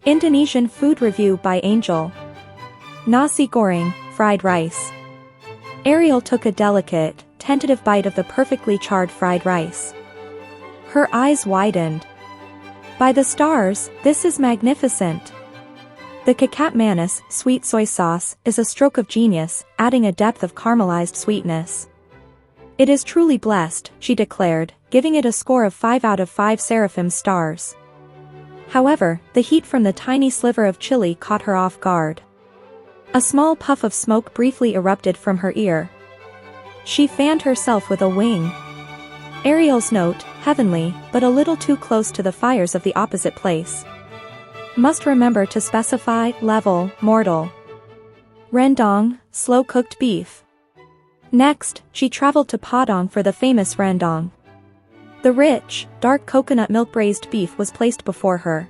Indonesian food review by Angel. Nasi goreng, fried rice. Ariel took a delicate, tentative bite of the perfectly charred fried rice. Her eyes widened. By the stars, this is magnificent. The kecap manis, sweet soy sauce, is a stroke of genius, adding a depth of caramelized sweetness. It is truly blessed, she declared, giving it a score of 5 out of 5 seraphim stars. However, the heat from the tiny sliver of chili caught her off guard. A small puff of smoke briefly erupted from her ear. She fanned herself with a wing. Ariel's note, heavenly, but a little too close to the fires of the opposite place. Must remember to specify, level, mortal. Rendang, slow-cooked beef. Next, she traveled to Padang for the famous rendang. The rich, dark coconut milk braised beef was placed before her.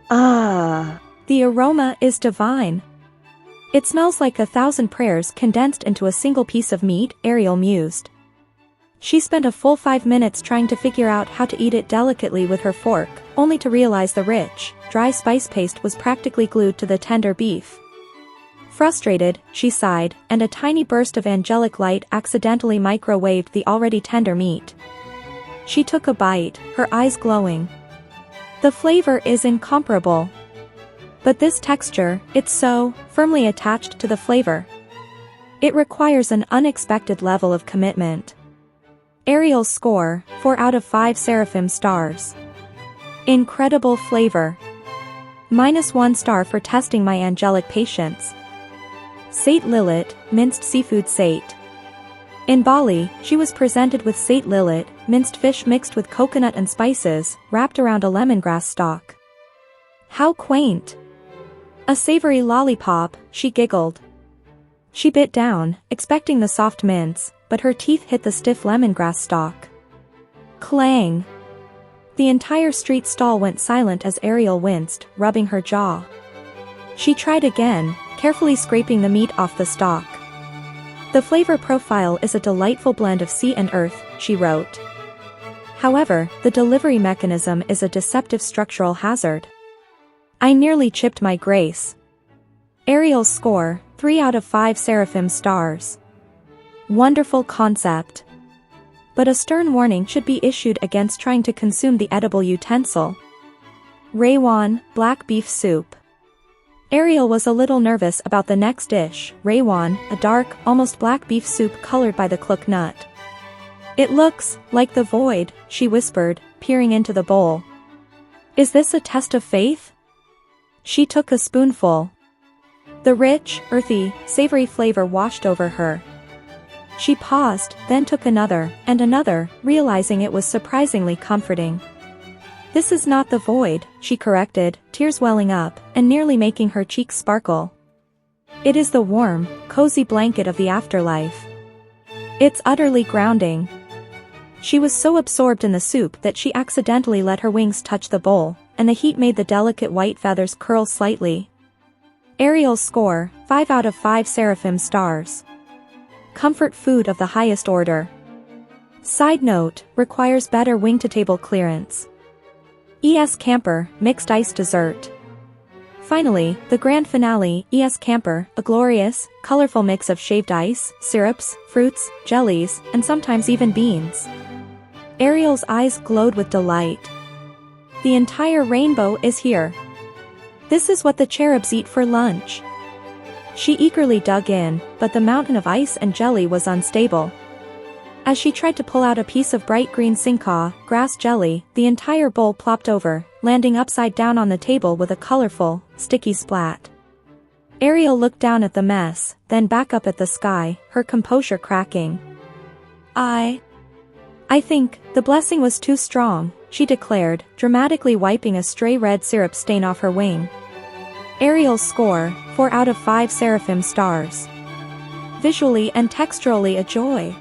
Ah! The aroma is divine. It smells like 1,000 prayers condensed into a single piece of meat, Ariel mused. She spent a full 5 minutes trying to figure out how to eat it delicately with her fork, only to realize the rich, dry spice paste was practically glued to the tender beef. Frustrated, she sighed, and a tiny burst of angelic light accidentally microwaved the already tender meat. She took a bite, her eyes glowing. The flavor is incomparable. But this texture, it's so firmly attached to the flavor. It requires an unexpected level of commitment. Ariel's score, 4 out of 5 seraphim stars. Incredible flavor. -1 star for testing my angelic patience. Sate lilit, minced seafood sate. In Bali, she was presented with sate lilit, minced fish mixed with coconut and spices, wrapped around a lemongrass stalk. How quaint! A savory lollipop, she giggled. She bit down, expecting the soft mince, but her teeth hit the stiff lemongrass stalk. Clang! The entire street stall went silent as Ariel winced, rubbing her jaw. She tried again, carefully scraping the meat off the stalk. The flavor profile is a delightful blend of sea and earth, she wrote. However, the delivery mechanism is a deceptive structural hazard. I nearly chipped my grace. Ariel's score, 3 out of 5 seraphim stars. Wonderful concept. But a stern warning should be issued against trying to consume the edible utensil. Raywan, black beef soup. Ariel was a little nervous about the next dish, raywan, a dark, almost black beef soup colored by the klook nut. It looks like the void, she whispered, peering into the bowl. Is this a test of faith? She took a spoonful. The rich, earthy, savory flavor washed over her. She paused, then took another, and another, realizing it was surprisingly comforting. This is not the void, she corrected, tears welling up, and nearly making her cheeks sparkle. It is the warm, cozy blanket of the afterlife. It's utterly grounding. She was so absorbed in the soup that she accidentally let her wings touch the bowl, and the heat made the delicate white feathers curl slightly. Ariel's score, 5 out of 5 seraphim stars. Comfort food of the highest order. Side note, requires better wing-to-table clearance. ES Camper, mixed ice dessert. Finally, the grand finale, ES Camper, a glorious, colorful mix of shaved ice, syrups, fruits, jellies, and sometimes even beans. Ariel's eyes glowed with delight. The entire rainbow is here. This is what the cherubs eat for lunch. She eagerly dug in, but the mountain of ice and jelly was unstable. As she tried to pull out a piece of bright green sinca, grass jelly, the entire bowl plopped over, landing upside down on the table with a colorful, sticky splat. Ariel looked down at the mess, then back up at the sky, her composure cracking. I think, the blessing was too strong, she declared, dramatically wiping a stray red syrup stain off her wing. Ariel's score, 4 out of 5 seraphim stars. Visually and texturally a joy.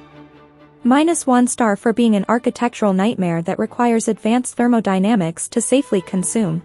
-1 star for being an architectural nightmare that requires advanced thermodynamics to safely consume.